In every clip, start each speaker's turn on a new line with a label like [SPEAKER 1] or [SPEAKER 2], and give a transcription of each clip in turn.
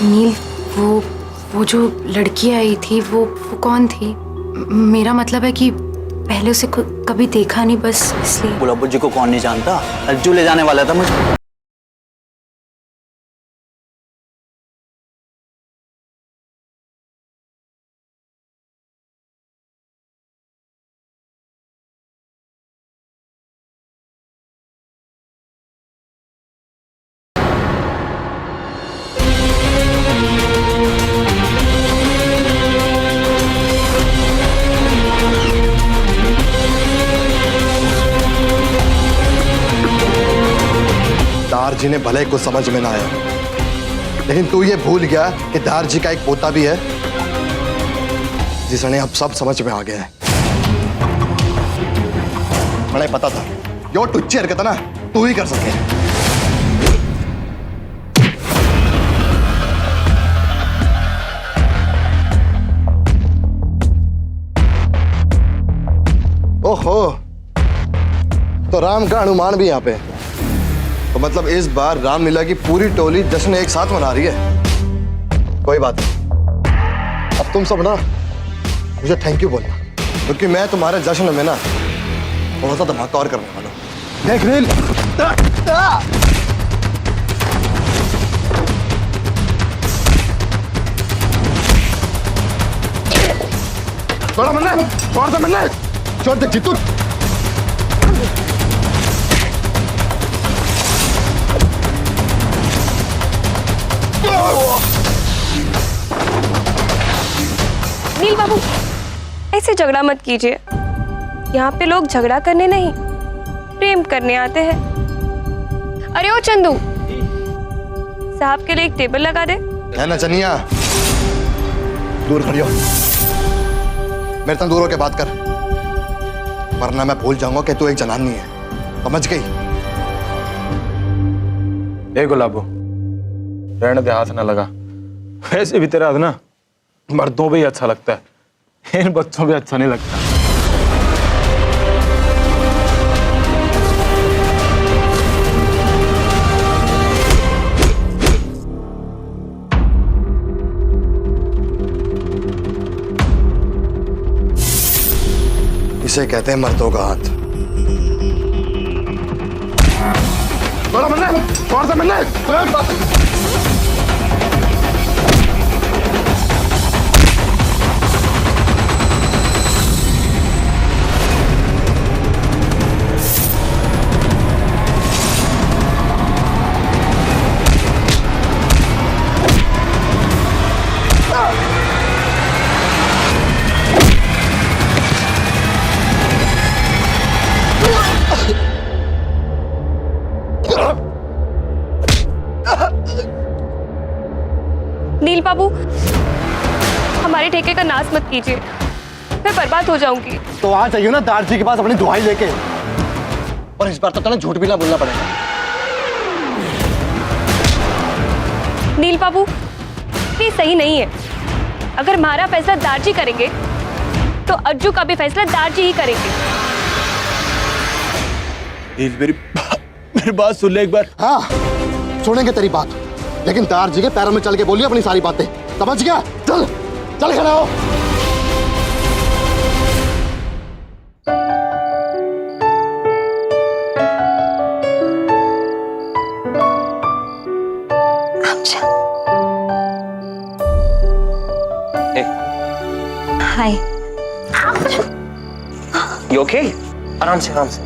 [SPEAKER 1] नील, वो जो लड़की आई थी वो कौन थी? मेरा मतलब है कि पहले उसे कभी देखा नहीं, बस इसलिए।
[SPEAKER 2] गुलाबो जी को कौन नहीं जानता, अज्जू ले जाने वाला था मुझे।
[SPEAKER 3] दारजी ने भले कुछ समझ में ना आया, लेकिन तू ये भूल गया कि दारजी का एक पोता भी है जिसने अब सब समझ में आ गया है। मुझे पता था यो टुच्ची हरकत ना तू ही कर सके। ओहो, तो राम का हनुमान भी यहाँ पे। तो मतलब इस बार रामलीला की पूरी टोली जश्न एक साथ मना रही है। कोई बात नहीं, अब तुम सब ना मुझे थैंक यू बोलना, क्योंकि मैं तुम्हारे जश्न में ना थोड़ा सा धमाका और करने वाला हूं। देख नील, थोड़ा मरना, थोड़ा सा मरना, छोड़ दे जीतू।
[SPEAKER 4] नील बाबू, ऐसे झगड़ा मत कीजिए। यहाँ पे लोग झगड़ा करने नहीं, प्रेम करने आते हैं। अरे ओ चंदू, साहब के लिए एक टेबल लगा दे।
[SPEAKER 3] है ना चनिया, दूर खड़ियो, मेरे तक दूर होके बात कर, वरना मैं भूल जाऊंगा कि तू एक जनानी है, समझ गई?
[SPEAKER 5] ए गुलाबो, रहने दे, हाथ ना लगा। वैसे भी तेरा ना मर्दों पे ही अच्छा लगता है, इन बच्चों पे अच्छा नहीं लगता।
[SPEAKER 3] इसे कहते हैं मर्दों का हाथ। थोड़ा मरना, थोड़ा सा मरना।
[SPEAKER 4] नील बाबू, हमारे ठेके का नाश मत कीजिए, मैं बर्बाद हो जाऊंगी।
[SPEAKER 3] तो आ जाइयो ना दारजी के पास अपनी दुहाई लेके, और इस बार तो तुम्हें झूठ भी ना बोलना पड़ेगा।
[SPEAKER 4] नील बाबू, ये सही नहीं है। अगर हमारा फैसला दारजी करेंगे तो अज्जू का भी फैसला दारजी ही करेंगे।
[SPEAKER 5] मेरी बात सुन ले एक बार।
[SPEAKER 3] हाँ, सुनेंगे तेरी बात, लेकिन दारजी के पैरों में चल के बोलिए अपनी सारी बातें, समझ गया? चल चल खड़ा हो।
[SPEAKER 1] हाय।
[SPEAKER 2] You okay? आराम से, आराम से।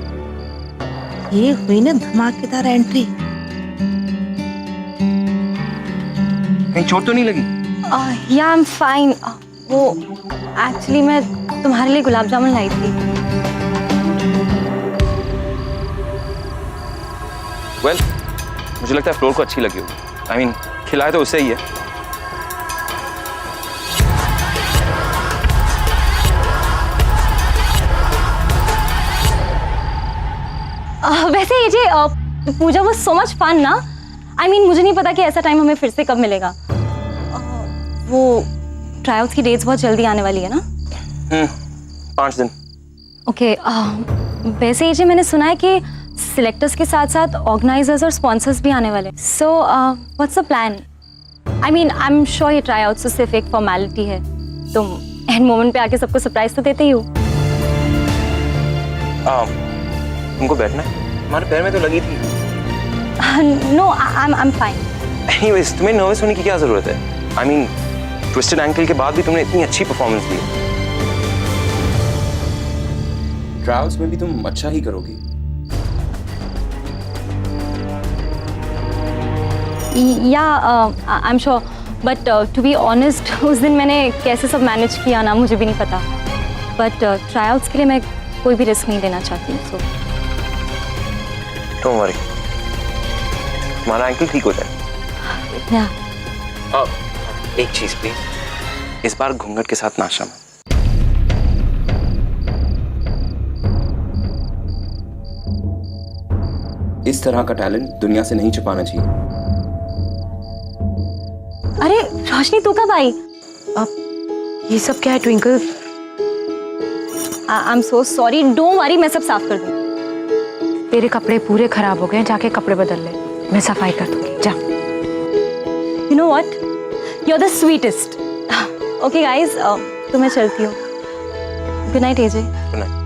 [SPEAKER 6] ये हुई ना धमाकेदार एंट्री।
[SPEAKER 2] कहीं चोट तो नहीं लगी?
[SPEAKER 1] या आई एम फाइन। वो एक्चुअली मैं तुम्हारे लिए गुलाब जामुन लाई थी।
[SPEAKER 2] Well, मुझे लगता है फ्लोर को अच्छी लगी होगी। I mean, खिलाए तो उससे ही है।
[SPEAKER 1] वैसे ये जे पूजा वो सो मच फन ना। I mean, मुझे नहीं पता कि ऐसा टाइम हमें फिर से कब मिलेगा। वो ट्रायल्स की डेट्स बहुत जल्दी आने वाली है ना?
[SPEAKER 2] 5 दिन।
[SPEAKER 1] ओके, वैसे ये जे मैंने सुना है कि सिलेक्टर्स के साथ साथ ऑर्गेनाइजर्स और स्पॉन्सर्स भी आने वाले। So what's the plan? I mean I am sure ये ट्राई आउट सिर्फ एक फॉर्मेलिटी है। तुम एंड मोमेंट पे आके सबको सरप्राइज तो देते ही हो।
[SPEAKER 2] तुमको बैठना है? तुम्हारे पैर में तो लगी थी।
[SPEAKER 1] No I am fine.
[SPEAKER 2] Anyways, तुम्हें नर्वस होने की क्या जरूरत है? आई मीन ट्विस्टेड एंकल के बाद भी तुमने इतनी अच्छी परफॉर्मेंस दी। ट्रायल्स में भी तुम अच्छा ही करोगी।
[SPEAKER 1] Yeah I am sure, but to be honest उस दिन मैंने कैसे सब मैनेज किया ना मुझे भी नहीं पता। बट ट्रायल्स के लिए मैं कोई भी रिस्क नहीं लेना चाहती हूँ। सो
[SPEAKER 2] डोंट वरी, तुम्हारा एंकल ठीक हो जाए।
[SPEAKER 1] या
[SPEAKER 2] एक चीज प्लीज, इस बार घूंघट के साथ नाचना मत। इस तरह का टैलेंट दुनिया से नहीं छुपाना चाहिए।
[SPEAKER 1] अरे रोशनी तू कब आई?
[SPEAKER 4] अब ये सब क्या है twinkle?
[SPEAKER 1] I am so sorry, don't worry, मैं सब साफ कर दूँ।
[SPEAKER 4] तेरे कपड़े पूरे खराब हो गए, जाके कपड़े बदल ले, मैं सफाई कर दूंगी, जा।
[SPEAKER 1] You know what? You're the sweetest. Okay guys, तो मैं चलती हूँ। Good night AJ.
[SPEAKER 2] Good night.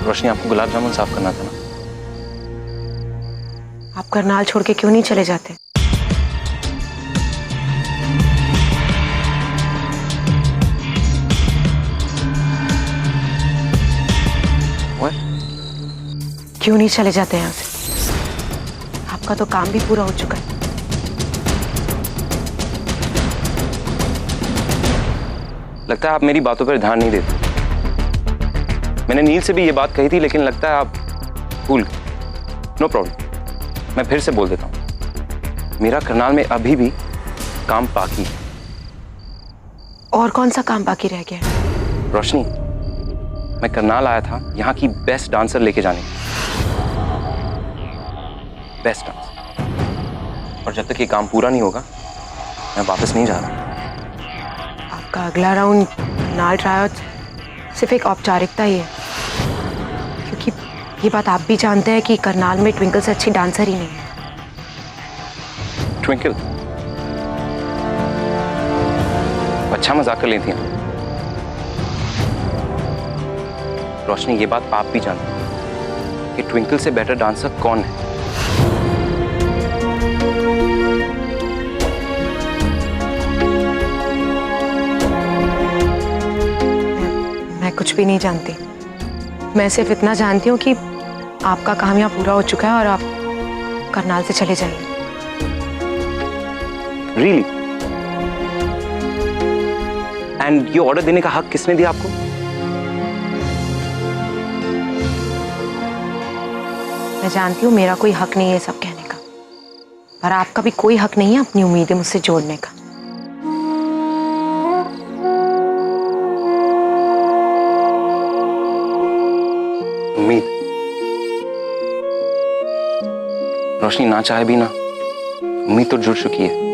[SPEAKER 2] Roshni, आपको गुलाब जामुन साफ करना था ना?
[SPEAKER 4] आप करनाल छोड़ के क्यों नहीं चले जाते?
[SPEAKER 2] What?
[SPEAKER 4] क्यों नहीं चले जाते यहाँ से? आपका तो काम भी पूरा हो चुका है।
[SPEAKER 2] लगता है आप मेरी बातों पर ध्यान नहीं देते। मैंने नील से भी ये बात कही थी, लेकिन लगता है आप भूल गए। नो प्रॉब्लम, मैं फिर से बोल देता हूँ, मेरा करनाल में अभी भी काम बाकी है।
[SPEAKER 4] और कौन सा काम बाकी रह गया है?
[SPEAKER 2] रोशनी, मैं करनाल आया था यहाँ की बेस्ट डांसर लेके जाने, बेस्ट डांसर। और जब तक ये काम पूरा नहीं होगा मैं वापस नहीं जा रहा।
[SPEAKER 4] आपका अगला राउंड करनाल ट्रायल सिर्फ एक औपचारिकता ही है, क्योंकि ये बात आप भी जानते हैं कि करनाल में ट्विंकल से अच्छी डांसर ही नहीं है।
[SPEAKER 2] ट्विंकल? अच्छा मजाक कर लेती हैं। रोशनी, ये बात आप भी जानते हैं कि ट्विंकल से बेटर डांसर कौन है।
[SPEAKER 4] मैं कुछ भी नहीं जानती। मैं सिर्फ इतना जानती हूँ कि आपका काम यहाँ पूरा हो चुका है और आप करनाल से चले जाइए।
[SPEAKER 2] Really? एंड ये ऑर्डर देने का हक किसने दिया आपको?
[SPEAKER 4] मैं जानती हूँ मेरा कोई हक नहीं है सब कहने का, पर आपका भी कोई हक नहीं है अपनी उम्मीदें मुझसे जोड़ने का।
[SPEAKER 2] उम्मीद? रोशनी, ना चाहे भी ना उम्मीद तो जुड़ चुकी है।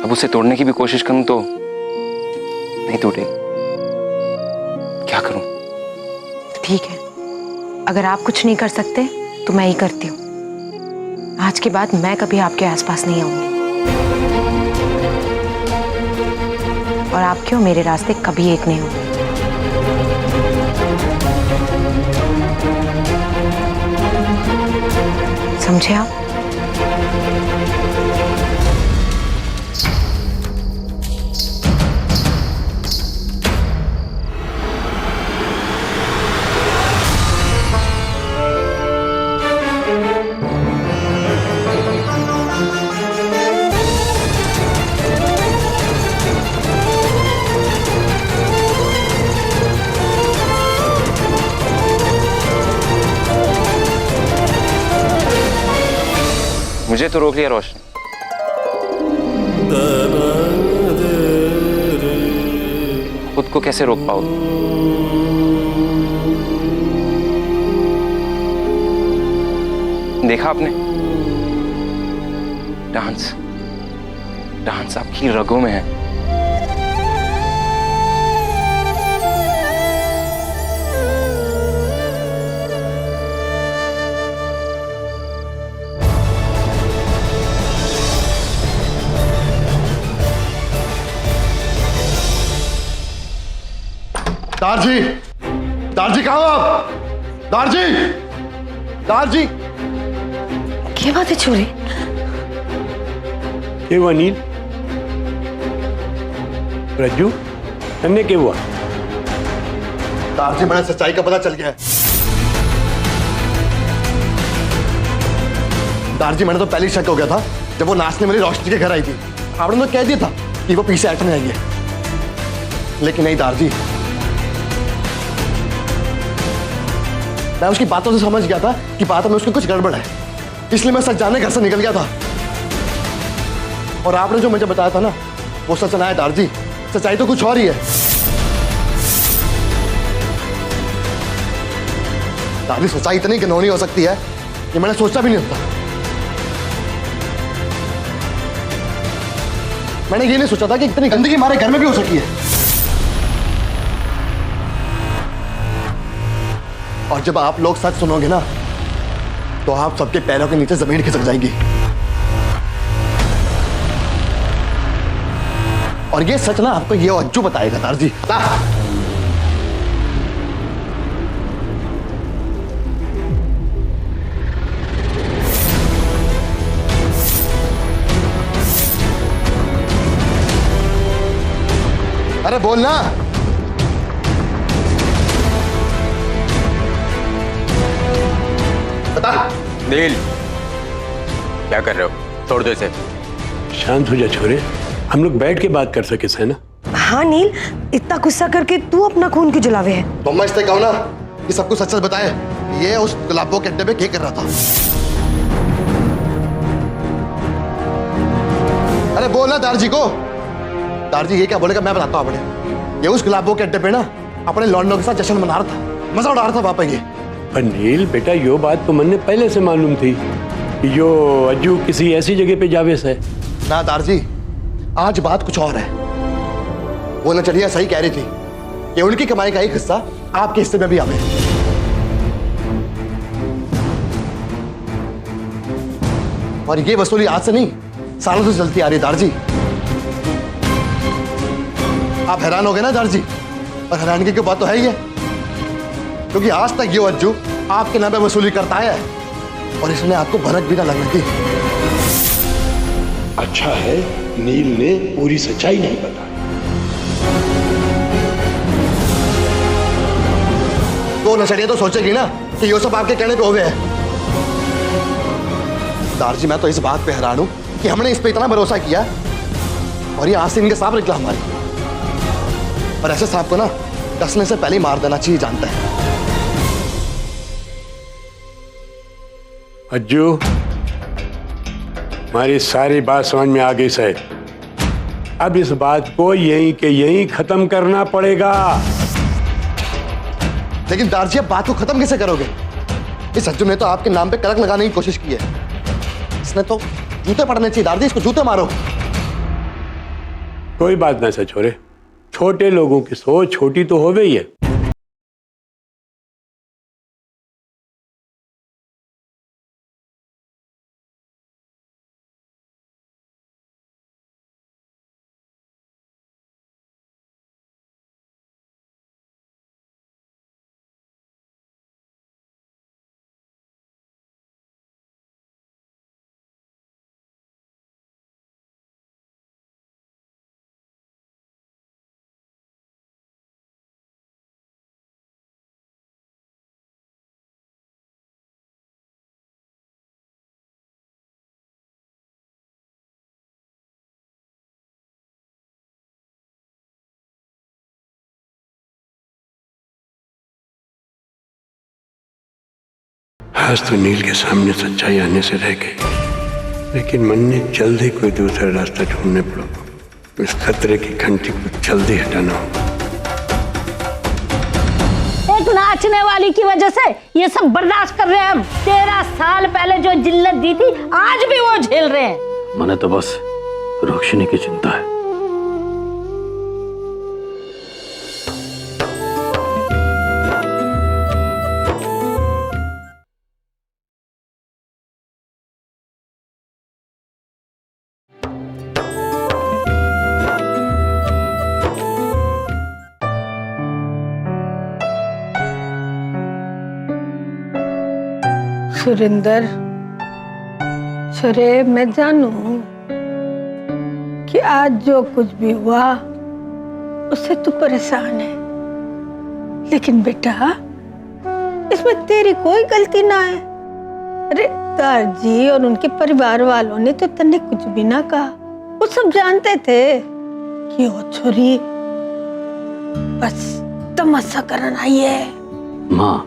[SPEAKER 2] अब उसे तोड़ने की भी कोशिश करूं तो नहीं टूटेगी। क्या करूं?
[SPEAKER 4] ठीक है, अगर आप कुछ नहीं कर सकते तो मैं ही करती हूँ। आज के बाद मैं कभी आपके आसपास नहीं आऊंगी और आपके और मेरे रास्ते कभी एक नहीं होंगे। समझे आप?
[SPEAKER 2] मुझे तो रोक लिया रोशनी। खुद को कैसे रोक पाओ? देखा आपने? डांस डांस आपकी रगों में है।
[SPEAKER 3] दारजी, दारजी कहाँ हो आप? दारजी, दारजी।
[SPEAKER 6] क्या बात है छोरे?
[SPEAKER 7] क्या हुआ नील? रज्जू, तन्ने क्या हुआ?
[SPEAKER 3] दारजी, मैंने सच्चाई का पता चल गया है। दारजी, मैंने तो पहले ही शक हो गया था जब वो नाचने वाली रोशनी के घर आई थी। आपने तो कह दिया था कि वो पीछे हटने आएंगे, लेकिन नहीं दारजी, मैं उसकी बातों से समझ गया था कि बातों में उसकी कुछ गड़बड़ है, इसलिए मैं सच जानने घर से निकल गया था। और आपने जो मुझे बताया था ना, वो सच ना है दारजी, सच्चाई तो कुछ और ही है। दारजी, सच्चाई इतनी घिनौनी हो सकती है ये मैंने सोचा भी नहीं होता। मैंने ये नहीं सोचा था कि इतनी गंदगी हमारे घर में भी हो सकती है। और जब आप लोग सच सुनोगे ना, तो आप सबके पैरों के नीचे जमीन खिसक जाएगी। और ये सच ना आपको ये अज्जू बताएगा दारजी। अरे बोलना। बता।
[SPEAKER 5] नील, क्या कर रहे हो? छोड़ दो इसे।
[SPEAKER 7] शांत हो जा छोरे, हम लोग बैठ के बात कर सके है ना?
[SPEAKER 6] हाँ नील, इतना गुस्सा करके तू अपना खून क्यों जलावे है?
[SPEAKER 3] तो मैं इससे कहूँ ना कि सब कुछ सच सच बताए, ये उस गुलाबों के अड्डे पे क्या कर रहा था? अरे बोलना दारजी को। दारजी ये क्या बोलेगा मैं बताता हूँ अपने। ये उस गुलाबों के अड्डे पे ना अपने लौंडों के साथ जश्न मना रहा था, मजा उड़ा रहा था वहां पे। ये
[SPEAKER 7] पर नील बेटा, यो बात तो मन ने पहले से मालूम थी कि यो अज्जू किसी ऐसी जगह पे जावे से।
[SPEAKER 3] ना दारजी, आज बात कुछ और है। वो नचड़िया सही कह रही थी कि उनकी कमाई का एक हिस्सा आपके हिस्से में भी आवे। और ये वसूली आज से नहीं, सालों से चलती आ रही है दारजी। आप हैरान हो गए ना दारजी, और हैरानगी की बात तो है ही है, क्योंकि आज तक ये अज्जू आपके नाम पे वसूली करता है और इसने आपको भनक भी ना लगने दी।
[SPEAKER 7] अच्छा है नील ने पूरी सच्चाई नहीं बताई।
[SPEAKER 3] तो नशड़िया तो सोचेगी ना कि ये सब आपके कहने पे हो गए हैं। दारजी, मैं तो इस बात पे हैरान हूं कि हमने इस पे इतना भरोसा किया और ये आज से इनके सांप निकला हमारी। और ऐसे सांप को ना डसने से पहले ही मार देना चाहिए, जानता है।
[SPEAKER 7] अज्जू, हमारी सारी बात समझ में आ गई सर। अब इस बात को यहीं के यहीं खत्म करना पड़ेगा।
[SPEAKER 3] लेकिन दारजी, अब बात को खत्म कैसे करोगे? इस अज्जू ने तो आपके नाम पे कलंक लगाने की कोशिश की है। इसने तो जूते पड़ने चाहिए दारजी, इसको जूते मारो।
[SPEAKER 7] कोई बात ना सच हो रे, छोटे लोगों की सोच छोटी तो हो गई है। आज तो नील के सामने सच्चाई आने से रह गई, लेकिन मन ने जल्दी कोई दूसरा रास्ता ढूंढने पड़ा। इस खतरे की घंटी को जल्दी हटाना होगा।
[SPEAKER 8] एक ना
[SPEAKER 6] नाचने वाली की वजह से ये सब बर्दाश्त कर रहे हैं हम। 13 साल पहले जो जिल्लत दी थी आज भी वो झेल रहे हैं।
[SPEAKER 7] मैंने तो बस रोशनी की चिंता है।
[SPEAKER 6] सुरिंदर, सुरे, मैं जानू कि आज जो कुछ भी हुआ उससे तू परेशान है, लेकिन बेटा इसमें तेरी कोई गलती ना है। अरे दारजी और उनके परिवार वालों ने तो तन्ने कुछ भी ना कहा। वो सब जानते थे कि वो छोरी बस तमाशा करना आई है।
[SPEAKER 7] माँ,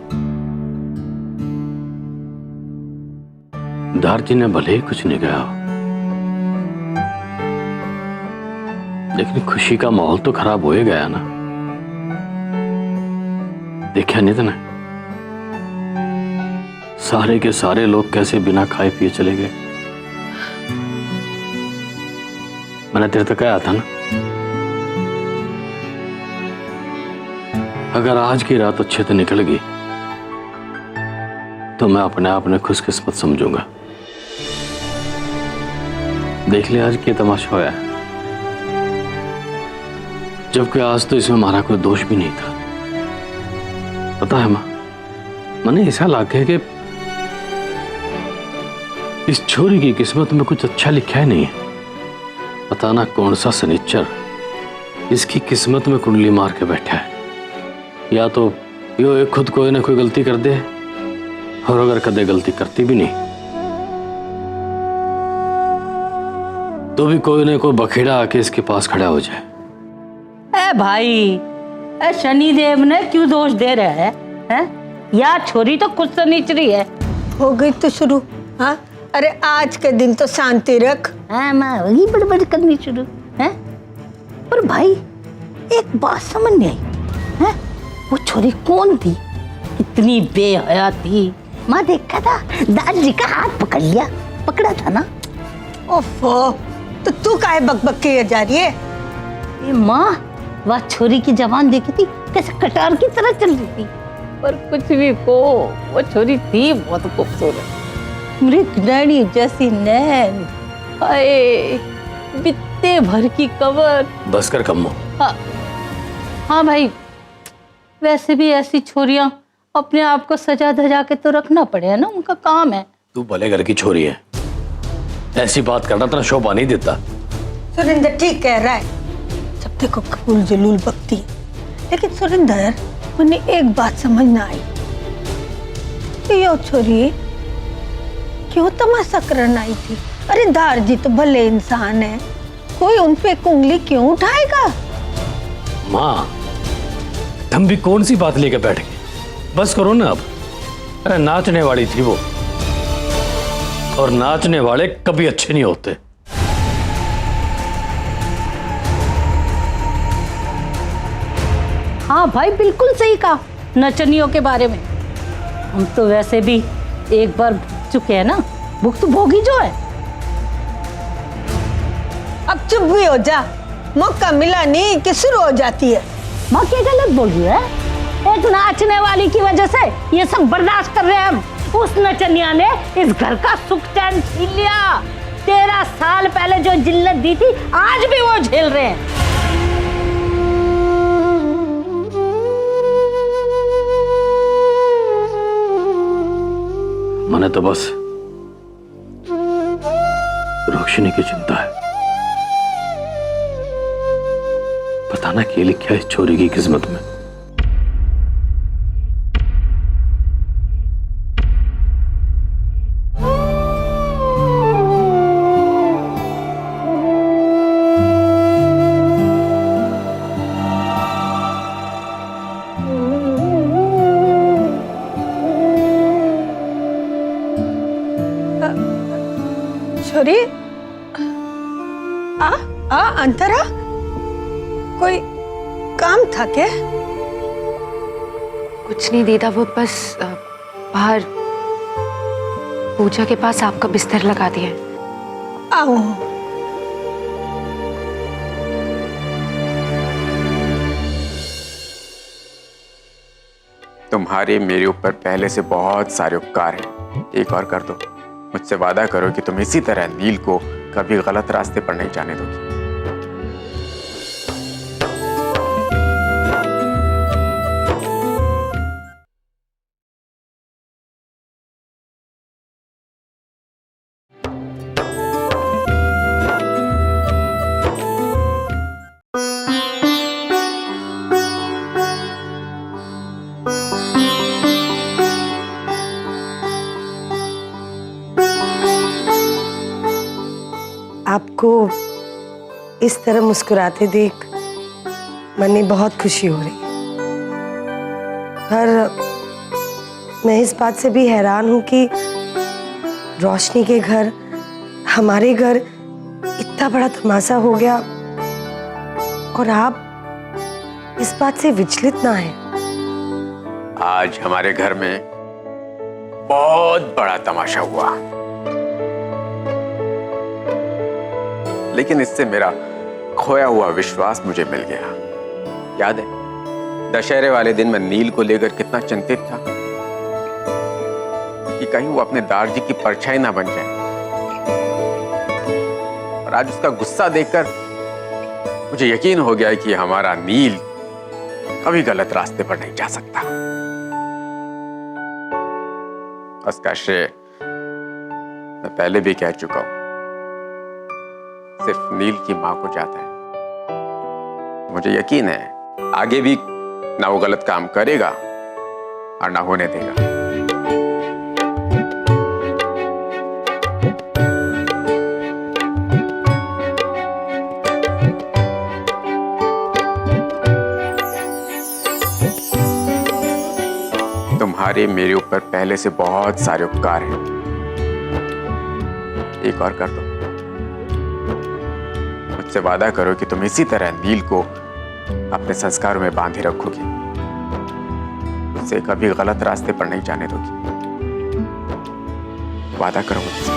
[SPEAKER 7] दारजी ने भले ही कुछ नहीं कहा, लेकिन खुशी का माहौल तो खराब हो ही गया ना। देखा नहीं तूने सारे के सारे लोग कैसे बिना खाए पिए चले गए। मैंने तेरे तक कहा था ना, अगर आज की रात अच्छे से निकल गई तो मैं अपने आप ने खुशकिस्मत समझूंगा। देख ले आज क्या तमाशा होया है, जबकि आज तो इसमें हमारा कोई दोष भी नहीं था। पता है मां, मैंने ऐसा लगे कि इस छोरी की किस्मत में कुछ अच्छा लिखा ही नहीं है। पता ना कौन सा सनीचर इसकी किस्मत में कुंडली मार के बैठा है। या तो यो एक खुद कोई ना कोई गलती कर दे, और अगर कदे गलती करती भी नहीं तो भी कोई ना कोई बखेड़ा आके इसके पास खड़ा हो जाए।
[SPEAKER 6] ए भाई, ए शनिदेव ने क्यों दोष दे रहे हैं? या छोरी तो कुछ तो नीचरी है। हो गई तो शुरू। हाँ, अरे आज के दिन तो शांति रख। हाँ माँ, वही बड़बड़ करनी शुरू है। पर भाई एक बात समझ नहीं आई, है वो छोरी कौन थी? कितनी बेहया थी। माँ देखा था, दादाजी का हाथ पकड़ लिया, पकड़ा था ना। ओफो, तो तू काहे बकबक किए जा रही है? माँ, वह छोरी की जवान देखी थी कैसे कटार की तरह चल रही थी। पर कुछ भी को वो छोरी थी बहुत खूबसूरत, मृगनयनी जैसी नैन, हाय बित्ते भर की कमर।
[SPEAKER 7] बस कर कम्मो।
[SPEAKER 6] हाँ भाई, वैसे भी ऐसी छोरियां अपने आप को सजा धजा के तो रखना पड़े ना, उनका काम है।
[SPEAKER 7] तू भले घर की छोरी है, ऐसी बात करना तेरा शोभा नहीं देता।
[SPEAKER 6] सुरिंदर ठीक कह रहा है, जब देखो कबूल जलूल बकती। लेकिन सुरिंदर, मुझे एक बात समझ ना आई कि यो छोरी क्यों तमाशा करने आई थी? अरे दारजी तो भले इंसान है, कोई उन पे उंगली क्यों उठाएगा?
[SPEAKER 7] माँ, तुम भी कौन सी बात लेके बैठ गए? बस करो ना अब। अरे नाचने वाली थी वो, और नाचने वाले कभी अच्छे नहीं होते।
[SPEAKER 6] हाँ भाई, बिल्कुल सही कहा नचनियों के बारे में। हम तो वैसे भी एक बार भुग चुके हैं ना, भुगत भोगी जो है। अब चुप भी हो जा, मौका मिला नहीं कि शुरू हो जाती है। माँ क्या गलत बोल रही है? एक नाचने वाली की वजह से ये सब बर्दाश्त कर रहे हैं हम। उस नचनिया ने इस घर का सुख चैन छीन लिया। 13 साल पहले जो जिल्लत दी थी आज भी वो झेल रहे हैं।
[SPEAKER 7] मैंने तो बस रोशनी की चिंता है। पता ना क्या लिखा है इस छोरी की किस्मत में।
[SPEAKER 6] छोरी, अंतरा, कोई काम था क्या?
[SPEAKER 8] कुछ नहीं दीदा, वो बस बाहर पूजा के पास आपका बिस्तर लगा दिया है।
[SPEAKER 6] आओ।
[SPEAKER 5] तुम्हारे मेरे ऊपर पहले से बहुत सारे उपकार हैं, एक और कर दो। मुझसे वादा करो कि तुम इसी तरह नील को कभी गलत रास्ते पर नहीं जाने दोगी।
[SPEAKER 9] आपको इस तरह मुस्कुराते देख मन में बहुत खुशी हो रही है। पर मैं इस बात से भी हैरान हूं कि रोशनी के घर, हमारे घर इतना बड़ा तमाशा हो गया और आप इस बात से विचलित ना हैं।
[SPEAKER 5] आज हमारे घर में बहुत बड़ा तमाशा हुआ, लेकिन इससे मेरा खोया हुआ विश्वास मुझे मिल गया। याद है दशहरे वाले दिन मैं नील को लेकर कितना चिंतित था कि कहीं वो अपने दारजी की परछाई ना बन जाए, और आज उसका गुस्सा देखकर मुझे यकीन हो गया कि हमारा नील कभी गलत रास्ते पर नहीं जा सकता। उसका श्रेय मैं पहले भी कह चुका हूं, सिर्फ नील की मां को जाता है। मुझे यकीन है आगे भी ना वो गलत काम करेगा और ना होने देगा। तुम्हारे मेरे ऊपर पहले से बहुत सारे उपकार हैं, एक और कर दो। मुझसे वादा करो कि तुम इसी तरह नील को अपने संस्कारों में बांधे रखोगी, उसे कभी गलत रास्ते पर नहीं जाने दोगी। वादा करो मुझसे।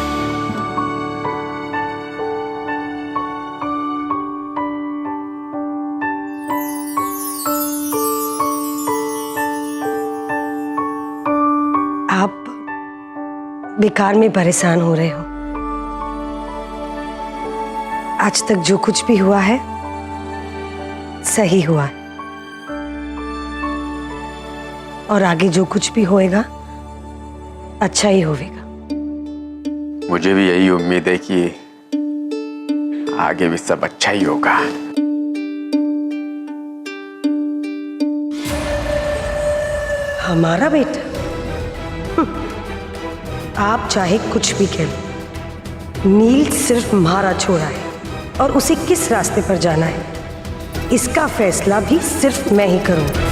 [SPEAKER 9] आप बेकार में परेशान हो रहे हो। आज तक जो कुछ भी हुआ है सही हुआ है, और आगे जो कुछ भी होएगा अच्छा ही होगा।
[SPEAKER 5] मुझे भी यही उम्मीद है कि आगे भी सब अच्छा ही होगा।
[SPEAKER 9] हमारा बेटा? आप चाहे कुछ भी कह लो, नील सिर्फ हमारा छोड़ा है, और उसे किस रास्ते पर जाना है इसका फैसला भी सिर्फ मैं ही करूंगी।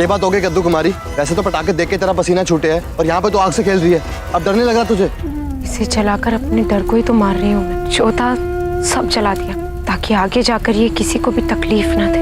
[SPEAKER 3] ये बात हो गई कद्दू कुमारी, वैसे तो पटाखे देख के तेरा पसीना छूटे है और यहाँ पे तो आग से खेल रही है। अब डर नहीं लग रहा तुझे?
[SPEAKER 8] इसे जलाकर अपने डर को ही तो मार रही हूँ मैं। जो था सब जला दिया ताकि आगे जाकर ये किसी को भी तकलीफ ना दे।